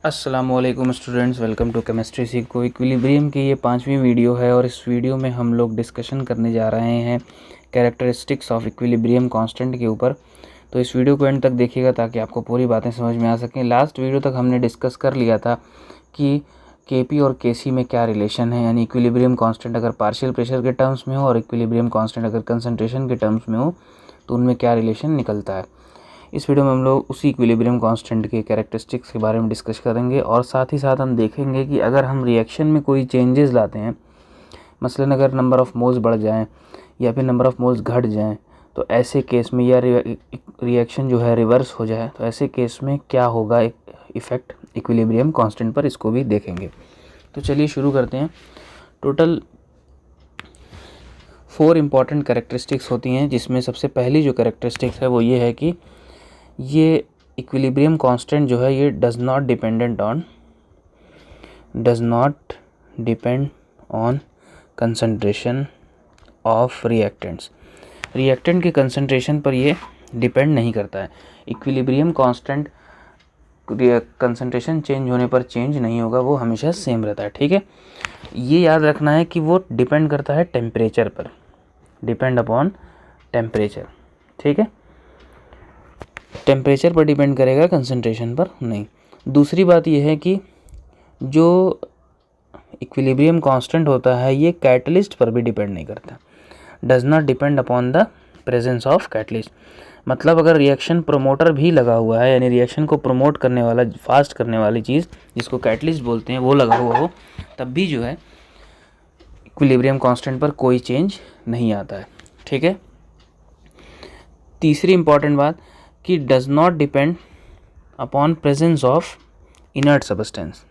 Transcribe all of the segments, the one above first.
अस्सलामुअलैकुम students, welcome to chemistry सीखो। Equilibrium की ये 5वीं वीडियो है और इस वीडियो में हम लोग डिस्कशन करने जा रहे हैं कैरेक्टरिस्टिक्स ऑफ इक्विलिब्रियम कांस्टेंट के ऊपर। तो इस वीडियो को एंड तक देखिएगा ताकि आपको पूरी बातें समझ में आ सकें। लास्ट वीडियो तक हमने डिस्कस कर लिया था कि Kp और Kc में क्या रिलेशन है, यानी इक्विलिब्रियम कांस्टेंट अगर पार्शियल प्रेशर के टर्म्स में हो और इक्विलिब्रियम कांस्टेंट अगर कंसंट्रेशन के टर्म्स में हो तो उनमें क्या रिलेशन निकलता है। इस वीडियो में हम लोग उसी इक्विलिब्रियम कांस्टेंट के कैरेक्टरिस्टिक्स के बारे में डिस्कस करेंगे और साथ ही साथ हम देखेंगे कि अगर हम रिएक्शन में कोई चेंजेस लाते हैं, मसलन अगर नंबर ऑफ़ मोल्स बढ़ जाएं या फिर नंबर ऑफ़ मोल्स घट जाएं, तो ऐसे केस में या रिएक्शन जो है रिवर्स हो जाए तो ऐसे केस में क्या होगा इफ़ेक्ट इक्विलिब्रियम कांस्टेंट पर, इसको भी देखेंगे। तो चलिए शुरू करते हैं। टोटल 4 इम्पॉर्टेंट कैरेक्टरिस्टिक्स होती हैं, जिसमें सबसे पहली जो कैरेक्टरिस्टिक्स है वो ये है कि ये इक्विलिब्रियम कांस्टेंट जो है ये does not depend on concentration of reactants. Reactant के कंसंट्रेशन पर ये डिपेंड नहीं करता है। इक्विलिब्रियम कांस्टेंट कंसंट्रेशन चेंज होने पर चेंज नहीं होगा, वो हमेशा सेम रहता है। ठीक है, ये याद रखना है कि वो डिपेंड करता है टेम्परेचर पर, डिपेंड अपॉन टेम्परेचर। ठीक है, टेम्परेचर पर डिपेंड करेगा, कंसंट्रेशन पर नहीं। दूसरी बात यह है कि जो इक्विलिब्रियम कांस्टेंट होता है ये कैटलिस्ट पर भी डिपेंड नहीं करता, does not depend upon the presence of catalyst. मतलब अगर रिएक्शन प्रोमोटर भी लगा हुआ है, यानी रिएक्शन को प्रमोट करने वाला, फास्ट करने वाली चीज़ जिसको कैटलिस्ट बोलते हैं, वो लगा हुआ हो, तब भी जो है इक्विलिब्रियम कांस्टेंट पर कोई चेंज नहीं आता है। ठीक है, तीसरी इंपॉर्टेंट बात कि does not depend upon presence of inert substance.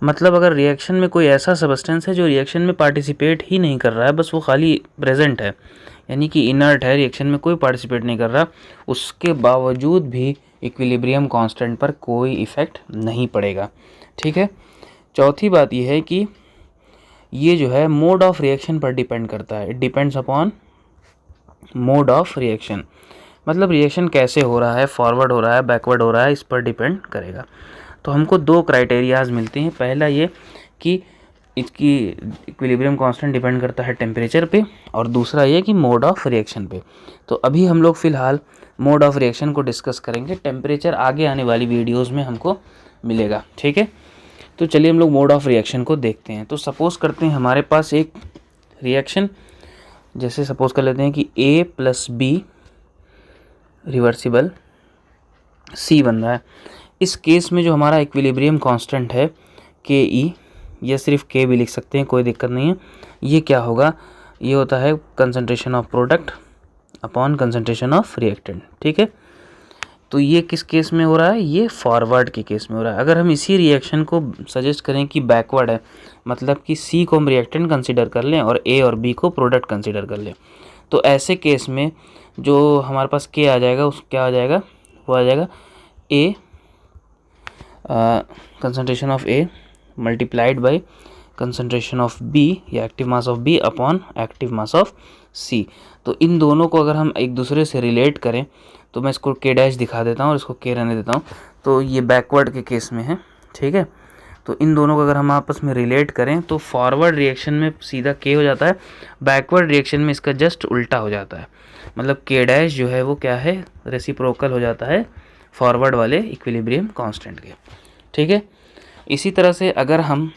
मतलब अगर रिएक्शन में कोई ऐसा सब्सटेंस है जो रिएक्शन में पार्टिसिपेट ही नहीं कर रहा है, बस वो खाली प्रेजेंट है, यानी कि इनर्ट है, रिएक्शन में कोई पार्टिसिपेट नहीं कर रहा, उसके बावजूद भी इक्विलिब्रियम कांस्टेंट पर कोई इफ़ेक्ट नहीं पड़ेगा। ठीक है, चौथी बात यह है कि ये जो है मोड ऑफ रिएक्शन पर डिपेंड करता है। It depends upon mode of reaction, मतलब रिएक्शन कैसे हो रहा है, फॉरवर्ड हो रहा है, बैकवर्ड हो रहा है, इस पर डिपेंड करेगा। तो हमको 2 क्राइटेरियाज मिलते हैं। पहला ये कि इसकी इक्विलिब्रियम कांस्टेंट डिपेंड करता है टेम्परेचर पे, और दूसरा ये कि मोड ऑफ रिएक्शन पे। तो अभी हम लोग फ़िलहाल मोड ऑफ रिएक्शन को डिस्कस करेंगे, टेम्परेचर आगे आने वाली वीडियोज़ में हमको मिलेगा। ठीक है, तो चलिए हम लोग मोड ऑफ रिएक्शन को देखते हैं। तो सपोज़ करते हैं हमारे पास एक रिएक्शन, जैसे सपोज़ कर लेते हैं कि A+B रिवर्सिबल C बन रहा है। इस केस में जो हमारा इक्विलिब्रियम कांस्टेंट है Ke, या सिर्फ K भी लिख सकते हैं, कोई दिक्कत नहीं है। ये क्या होगा, ये होता है concentration of product upon concentration of reactant. ठीक है, तो ये किस केस में हो रहा है, ये फॉरवर्ड के केस में हो रहा है। अगर हम इसी रिएक्शन को सजेस्ट करें कि बैकवर्ड है, मतलब कि C को हम रिएक्टेंट कंसिडर कर लें और A और B को प्रोडक्ट कंसिडर कर लें, तो ऐसे केस में जो हमारे पास K आ जाएगा, उस क्या आ जाएगा, वो आ जाएगा A concentration of A multiplied by concentration of B या active mass of B upon active mass of C। तो इन दोनों को अगर हम एक दूसरे से रिलेट करें, तो मैं इसको K' दिखा देता हूँ और इसको K रहने देता हूँ। तो ये बैकवर्ड के केस में है। ठीक है, तो इन दोनों को अगर हम आपस में रिलेट करें तो फॉरवर्ड रिएक्शन में सीधा K हो जाता है, बैकवर्ड रिएक्शन में इसका जस्ट उल्टा हो जाता है। मतलब K' जो है वो क्या है, रेसिप्रोकल हो जाता है फॉरवर्ड वाले इक्विलिब्रियम कांस्टेंट के। ठीक है, इसी तरह से अगर हम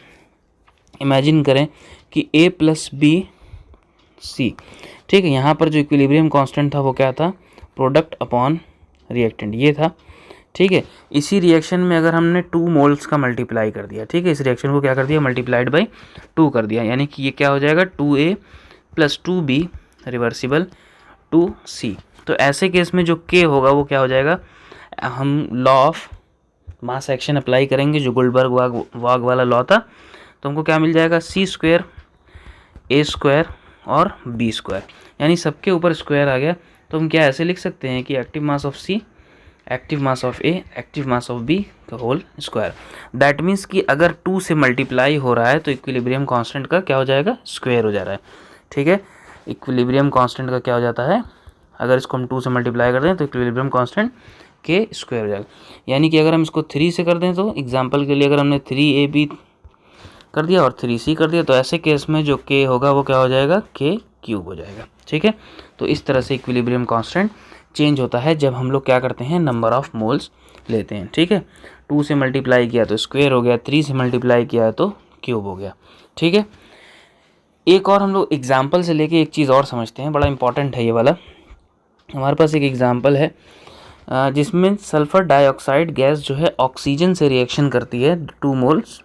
इमेजिन करें कि A+B+C, ठीक है, यहाँ पर जो इक्विलिब्रियम कांस्टेंट था वो क्या था, प्रोडक्ट अपॉन रिएक्टेंट, ये था। ठीक है, इसी रिएक्शन में अगर हमने 2 मोल्स का मल्टीप्लाई कर दिया, ठीक है, इस रिएक्शन को क्या कर दिया, मल्टीप्लाइड बाय 2 कर दिया, यानी कि ये क्या हो जाएगा 2A + 2B रिवर्सिबल 2C। तो ऐसे केस में जो K होगा वो क्या हो जाएगा, हम law of mass action apply करेंगे, जो गोल्डबर्ग वाग वाला लॉ था, तो हमको क्या मिल जाएगा, C² A² और B², यानी सबके ऊपर स्क्वायर आ गया। तो हम क्या ऐसे लिख सकते हैं कि active mass of C, active mass of A, active mass of B का होल स्क्वायर। दैट मीन्स कि अगर 2 से मल्टीप्लाई हो रहा है तो इक्विलिब्रियम कांस्टेंट का क्या हो जाएगा, स्क्वायर हो जा रहा है। ठीक है, इक्विलिब्रियम कांस्टेंट का क्या हो जाता है, अगर इसको हम 2 से मल्टीप्लाई कर दें तो इक्विलिब्रियम कांस्टेंट के स्क्वायर हो जाएगा। यानी कि अगर हम इसको 3 से कर दें तो एग्जांपल के लिए अगर हमने 3ab कर दिया और 3c कर दिया तो ऐसे केस में जो k होगा वो क्या हो जाएगा, k क्यूब हो जाएगा। ठीक है, तो इस तरह से इक्विलिब्रियम कांस्टेंट चेंज होता है जब हम लोग क्या करते हैं, नंबर ऑफ मोल्स लेते हैं। ठीक है, 2 से मल्टीप्लाई किया तो स्क्वायर हो गया, 3 से मल्टीप्लाई किया तो क्यूब हो गया। ठीक है, एक और हम लोग एग्जाम्पल से लेके एक चीज़ और समझते हैं, बड़ा इंपॉर्टेंट है ये वाला। हमारे पास एक एग्जाम्पल है जिसमें सल्फ़र डाइऑक्साइड गैस जो है ऑक्सीजन से रिएक्शन करती है 2 मोल्स,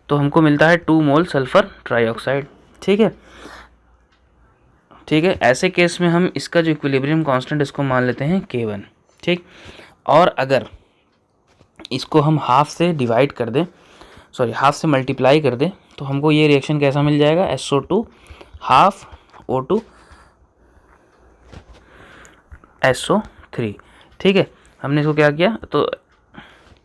तो हमको मिलता है 2 मोल सल्फ़र ट्राइऑक्साइड। ठीक है, ठीक है, ऐसे केस में हम इसका जो इक्विलिब्रियम कांस्टेंट इसको मान लेते हैं K1। ठीक, और अगर इसको हम हाफ से डिवाइड कर दें, सॉरी हाफ से मल्टीप्लाई कर दें, तो हमको ये रिएक्शन कैसा मिल जाएगा, SO2 हाफ O2 SO3। ठीक है, हमने इसको क्या किया, तो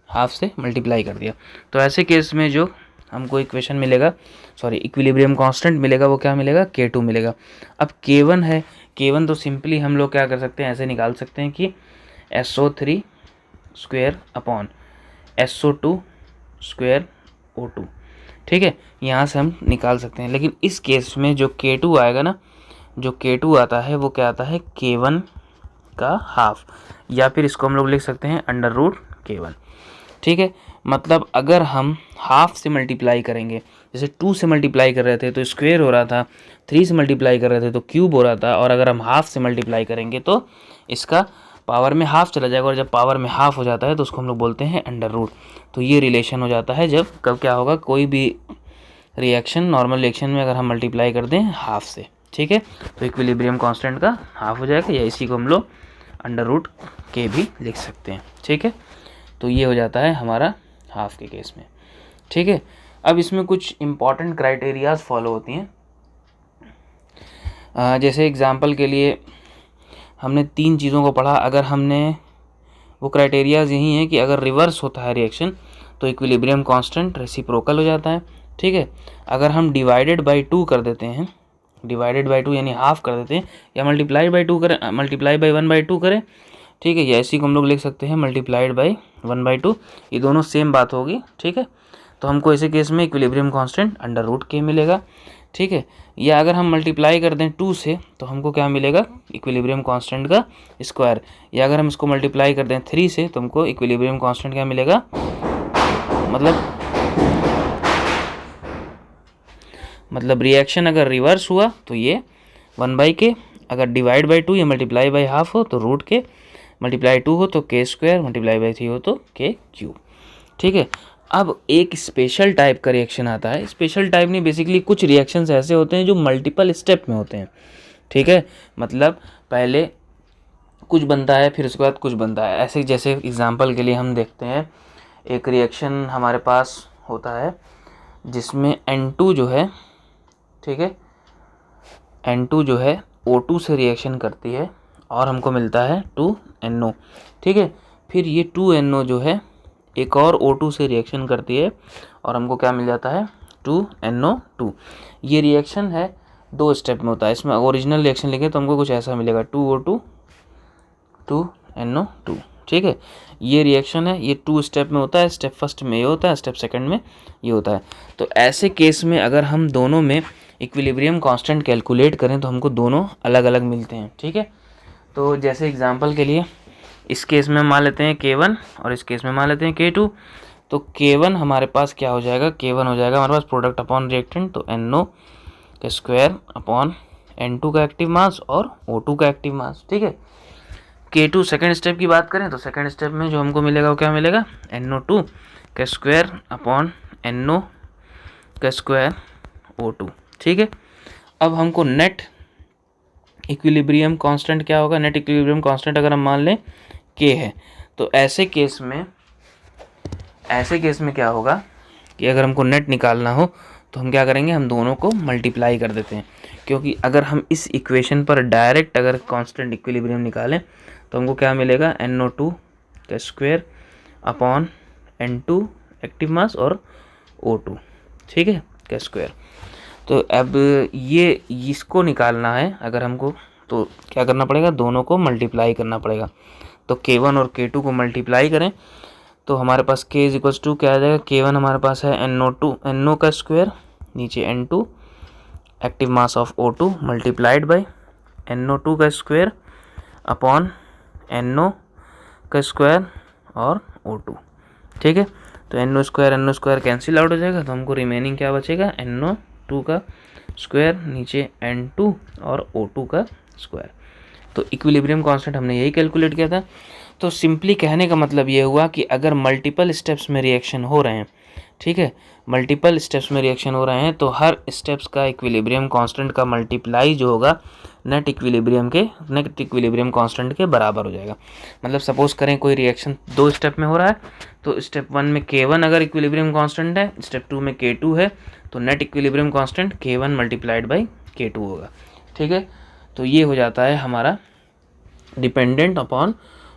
हाफ से मल्टीप्लाई कर दिया। तो ऐसे केस में जो हमको इक्वेशन मिलेगा, सॉरी इक्विलिब्रियम कांस्टेंट मिलेगा, वो क्या मिलेगा, K2 मिलेगा। अब K1 है, K1 तो सिंपली हम लोग क्या कर सकते हैं, ऐसे निकाल सकते हैं कि SO3 square upon SO2 square O2। ठीक है, यहाँ से हम निकाल सकते हैं, लेकिन इस केस में जो K2 आएगा ना, जो K2 आता है वो क्या आता है, K1 का हाफ, या फिर इसको हम लोग लिख सकते हैं अंडर रूट K1। ठीक है, मतलब अगर हम हाफ से मल्टीप्लाई करेंगे, जैसे 2 से मल्टीप्लाई कर रहे थे तो स्क्वायर हो रहा था, 3 से मल्टीप्लाई कर रहे थे तो क्यूब हो रहा था, और अगर हम हाफ से मल्टीप्लाई करेंगे तो इसका पावर में हाफ चला जाएगा, और जब पावर में हाफ हो जाता है तो उसको हम लोग बोलते हैं अंडर रूट। तो ये रिलेशन हो जाता है जब कब क्या होगा, कोई भी रिएक्शन नॉर्मल रिएक्शन में अगर हम मल्टीप्लाई कर दें हाफ से। ठीक है, तो इक्विलिब्रियम कांस्टेंट का हाफ हो जाएगा, या इसी को हम लोग अंडर रूट के भी लिख सकते हैं। ठीक है, तो ये हो जाता है हमारा हाफ के केस में। ठीक है, अब इसमें कुछ इम्पॉर्टेंट क्राइटेरियाज फॉलो होती हैं। जैसे एग्जांपल के लिए हमने 3 चीज़ों को पढ़ा, अगर हमने वो क्राइटेरियाज यही हैं कि अगर रिवर्स होता है रिएक्शन तो इक्विलिब्रियम कांस्टेंट रेसिप्रोकल हो जाता है। ठीक है, अगर हम डिवाइडेड बाई 2 कर देते हैं, डिवाइडेड बाई 2 यानी हाफ कर देते हैं, या मल्टीप्लाई बाई 2 करें, मल्टीप्लाई बाई 1/2 करें। ठीक है, या इसी को हम लोग लिख सकते हैं मल्टीप्लाइड बाई 1/2, ये दोनों सेम बात होगी। ठीक है, तो हमको ऐसे केस में इक्विलिब्रियम कांस्टेंट अंडर रूट के मिलेगा। ठीक है, या अगर हम मल्टीप्लाई कर दें 2 से तो हमको क्या मिलेगा, इक्विलिब्रियम कांस्टेंट का स्क्वायर, या अगर हम इसको मल्टीप्लाई कर दें 3 से तो हमको इक्विलिब्रियम कांस्टेंट क्या मिलेगा, मतलब रिएक्शन अगर रिवर्स हुआ तो ये 1/k, अगर डिवाइड बाई 2 या मल्टीप्लाई बाई हाफ हो तो रूट के, मल्टीप्लाई 2 हो तो k स्क्वायर, मल्टीप्लाई बाई 3 हो तो k क्यूब। ठीक है, अब एक स्पेशल टाइप का रिएक्शन आता है, स्पेशल टाइप नहीं, बेसिकली कुछ रिएक्शंस ऐसे होते हैं जो मल्टीपल स्टेप में होते हैं। ठीक है, मतलब पहले कुछ बनता है फिर उसके बाद कुछ बनता है। ऐसे जैसे एग्जांपल के लिए हम देखते हैं, एक रिएक्शन हमारे पास होता है जिसमें N2 जो है, ठीक है, N2 जो है O2 से रिएक्शन करती है और हमको मिलता है 2NO। ठीक है, फिर ये 2NO जो है एक और O2 से रिएक्शन करती है और हमको क्या मिल जाता है, 2NO2। ये रिएक्शन है 2 स्टेप में होता है। इसमें ओरिजिनल रिएक्शन लिखें तो हमको कुछ ऐसा मिलेगा, 2O2 2NO2। ठीक है, ये रिएक्शन है, ये 2 स्टेप में होता है, स्टेप फर्स्ट में ये होता है, स्टेप सेकंड में ये होता है। तो ऐसे केस में अगर हम दोनों में इक्विलिब्रियम कांस्टेंट कैलकुलेट करें तो हमको दोनों अलग अलग मिलते हैं। ठीक है, तो जैसे एग्जांपल के लिए इस केस में मान लेते हैं K1 और इस केस में मान लेते हैं K2। तो K1 हमारे पास क्या हो जाएगा, K1 हो जाएगा हमारे पास प्रोडक्ट अपॉन रिएक्टेंट, तो NO का स्क्वायर अपॉन N2 का एक्टिव मास और O2 का एक्टिव मास। ठीक है, K2 सेकेंड स्टेप की बात करें तो सेकेंड स्टेप में जो हमको मिलेगा वो क्या मिलेगा, NO2 का स्क्वायर अपॉन NO का स्क्वायर O2। ठीक है, अब हमको नेट इक्विलिब्रियम कांस्टेंट क्या होगा, नेट इक्विलिब्रियम कांस्टेंट अगर हम मान लें K है, तो ऐसे केस में क्या होगा कि अगर हमको नेट निकालना हो तो हम क्या करेंगे, हम दोनों को मल्टीप्लाई कर देते हैं, क्योंकि अगर हम इस इक्वेशन पर डायरेक्ट अगर कांस्टेंट इक्विलिब्रियम निकालें तो हमको क्या मिलेगा, NO2 का square upon N2 active mass और O2। ठीक है, का स्क्वायर। तो अब ये इसको निकालना है, अगर हमको तो क्या करना पड़ेगा, दोनों को मल्टीप्लाई करना पड़ेगा। तो K1 और K2 को मल्टीप्लाई करें तो हमारे पास K इज इक्वल्स टू क्या आ जाएगा, K1 हमारे पास है NO का स्क्वायर, नीचे N2 active mass of O2 multiplied by NO2 का स्क्वायर अपॉन NO का स्क्वायर और O2। ठीक है, तो NO स्क्वायर कैंसिल आउट हो जाएगा, तो हमको रिमेनिंग क्या बचेगा, NO2 का स्क्वायर नीचे N2 और O2 का स्क्वायर। तो इक्विलिब्रियम कांस्टेंट हमने यही कैलकुलेट किया था। तो सिंपली कहने का मतलब ये हुआ कि अगर मल्टीपल स्टेप्स में रिएक्शन हो रहे हैं, ठीक है, मल्टीपल स्टेप्स में रिएक्शन हो रहे हैं, तो हर स्टेप्स का इक्विलिब्रियम कांस्टेंट का मल्टीप्लाई जो होगा नेट इक्विलिब्रियम कांस्टेंट के बराबर हो जाएगा। मतलब सपोज करें कोई रिएक्शन 2 स्टेप में हो रहा है, तो स्टेप 1 में K1 अगर इक्विलिब्रियम कांस्टेंट है, स्टेप 2 में K2 है, तो net equilibrium constant K1 multiplied by K2 होगा। ठीक है, तो ये हो जाता है हमारा dependent upon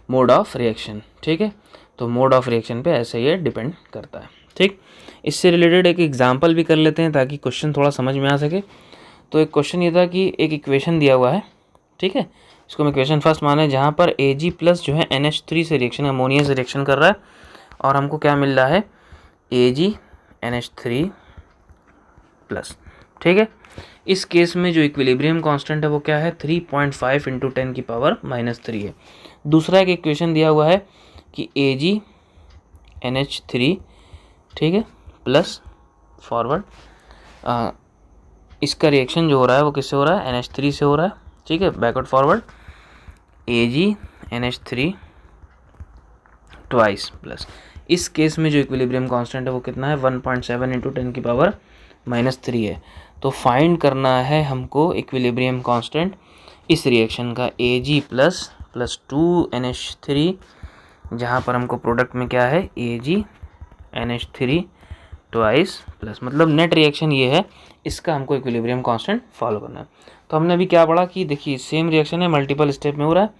mode of reaction. ठीक है, तो मोड ऑफ रिएक्शन पे ऐसे ये डिपेंड करता है। ठीक, इससे रिलेटेड एक एग्जांपल भी कर लेते हैं ताकि क्वेश्चन थोड़ा समझ में आ सके। तो एक क्वेश्चन ये था कि एक इक्वेशन दिया हुआ है, ठीक है, इसको हम इक्वेशन फर्स्ट माने, जहाँ पर Ag प्लस जो है NH3 से रिएक्शन, अमोनिया से रिएक्शन कर रहा है, और हमको क्या मिल रहा है, AgNH3 प्लस। ठीक है, इस केस में जो इक्विलिब्रियम कांस्टेंट है वो क्या है, 3.5 इंटू 10 की पावर -3 है। दूसरा एक इक्वेशन दिया हुआ है कि AgNH3, ठीक है, प्लस फॉरवर्ड इसका रिएक्शन जो हो रहा है वो किससे हो रहा है, NH3 से हो रहा है। ठीक है, backward forward AgNH3 twice plus. इस केस में जो इक्विलिब्रियम कांस्टेंट है वो कितना है, 1.7 इंटू 10 की पावर -3 है। तो फाइंड करना है हमको इक्विलिब्रियम कांस्टेंट इस रिएक्शन का Ag प्लस 2NH3, जहाँ पर हमको प्रोडक्ट में क्या है, AgNH3 ट्वाइस प्लस, मतलब नेट रिएक्शन ये है, इसका हमको इक्विलिब्रियम कांस्टेंट फॉलो करना है। तो हमने अभी क्या पढ़ा कि देखिए सेम रिएक्शन है, मल्टीपल स्टेप में हो रहा है।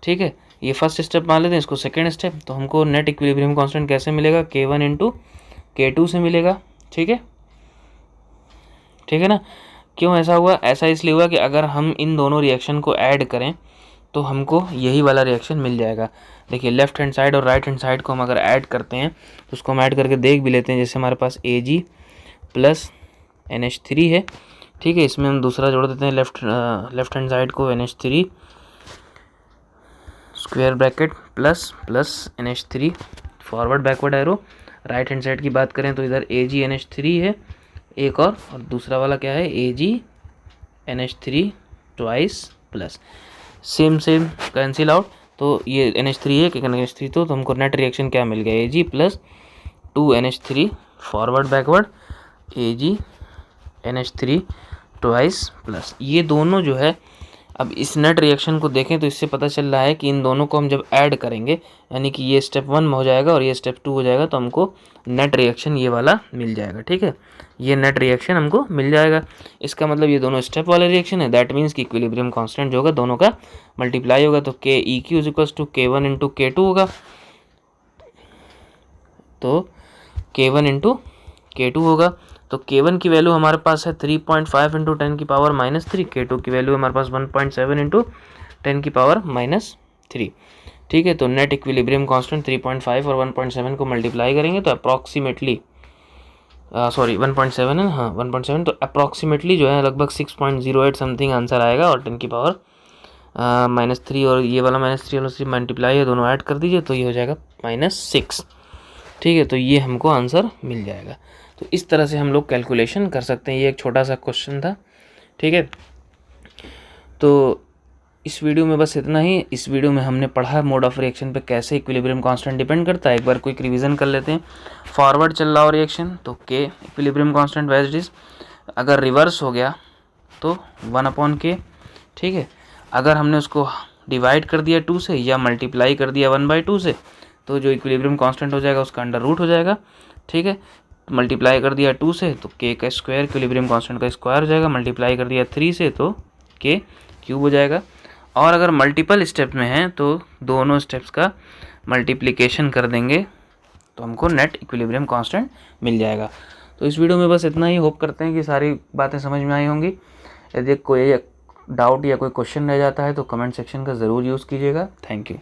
ठीक है, ये फर्स्ट स्टेप मान लेते हैं, इसको सेकेंड स्टेप। तो हमको नेट इक्विलिब्रियम कांस्टेंट कैसे मिलेगा, K1 इंटू K2 से मिलेगा। ठीक है, ठीक है ना। क्यों ऐसा हुआ, ऐसा इसलिए हुआ कि अगर हम इन दोनों रिएक्शन को ऐड करें तो हमको यही वाला रिएक्शन मिल जाएगा। देखिए लेफ्ट हैंड साइड और राइट हैंड साइड को हम अगर ऐड करते हैं तो उसको हम ऐड करके देख भी लेते हैं। जैसे हमारे पास Ag प्लस NH3 है, ठीक है, इसमें हम दूसरा जोड़ देते हैं लेफ्ट हैंड साइड को, NH3 square bracket plus NH3 forward backward arrow. Right hand side की बात करें तो इधर AgNH3 है एक और दूसरा वाला क्या है, AgNH3 twice plus, same cancel out. तो ये NH3 है कि NH3, तो हमको नेट रिएक्शन क्या मिल गया, Ag plus 2NH3 forward backward AgNH3 twice plus. ये दोनों जो है, अब इस नेट रिएक्शन को देखें तो इससे पता चल रहा है कि इन दोनों को हम जब ऐड करेंगे, यानी कि ये स्टेप 1 में हो जाएगा और ये स्टेप 2 हो जाएगा, तो हमको नेट रिएक्शन ये वाला मिल जाएगा। ठीक है, ये नेट रिएक्शन हमको मिल जाएगा। इसका मतलब ये दोनों स्टेप वाले रिएक्शन है, दैट मीन्स कि इक्विलिब्रियम कांस्टेंट जो होगा दोनों का मल्टीप्लाई होगा, तो Keq is equals to K1 into K2 होगा। तो K1 इंटू K2 होगा, तो K1 की वैल्यू हमारे पास है 3.5 इंटू 10 की पावर -3, K2 की वैल्यू हमारे पास 1.7 इंटू 10 की पावर -3। ठीक है, तो नेट इक्विलिब्रियम कांस्टेंट 3.5 और 1.7 को मल्टीप्लाई करेंगे तो अप्रॉक्सीमेटली 1.7 है, हाँ 1.7, तो अप्रॉक्सीमेटली जो है लगभग 6.08 समथिंग आंसर आएगा, और 10 की पावर -3 और ये वाला -3 और मल्टीप्लाई है, दोनों ऐड कर दीजिए तो ये हो जाएगा -6। ठीक है, तो ये हमको आंसर मिल जाएगा। तो इस तरह से हम लोग कैलकुलेशन कर सकते हैं। ये एक छोटा सा क्वेश्चन था। ठीक है, तो इस वीडियो में बस इतना ही। इस वीडियो में हमने पढ़ा मोड ऑफ रिएक्शन पे कैसे इक्विलिब्रियम कांस्टेंट डिपेंड करता है। एक बार क्विक रिवीजन कर लेते हैं। फॉरवर्ड चल रहा हो रिएक्शन तो K equilibrium constant as it is, अगर रिवर्स हो गया तो 1/K। ठीक है, अगर हमने उसको डिवाइड कर दिया 2 से या मल्टीप्लाई कर दिया 1/2 से, तो जो इक्विलिब्रियम कांस्टेंट हो जाएगा उसका अंडर रूट हो जाएगा। ठीक है, मल्टीप्लाई कर दिया 2 से तो K का स्क्वायर इक्विलिब्रियम कांस्टेंट का स्क्वायर हो जाएगा। मल्टीप्लाई कर दिया 3 से तो K क्यूब हो जाएगा। और अगर मल्टीपल स्टेप में है तो दोनों स्टेप्स का मल्टीप्लिकेशन कर देंगे तो हमको नेट इक्विलिब्रियम कांस्टेंट मिल जाएगा। तो इस वीडियो में बस इतना ही। होप करते हैं कि सारी बातें समझ में आई होंगी। यदि कोई डाउट या कोई क्वेश्चन रह जाता है तो कमेंट सेक्शन का ज़रूर यूज़ कीजिएगा। Thank you.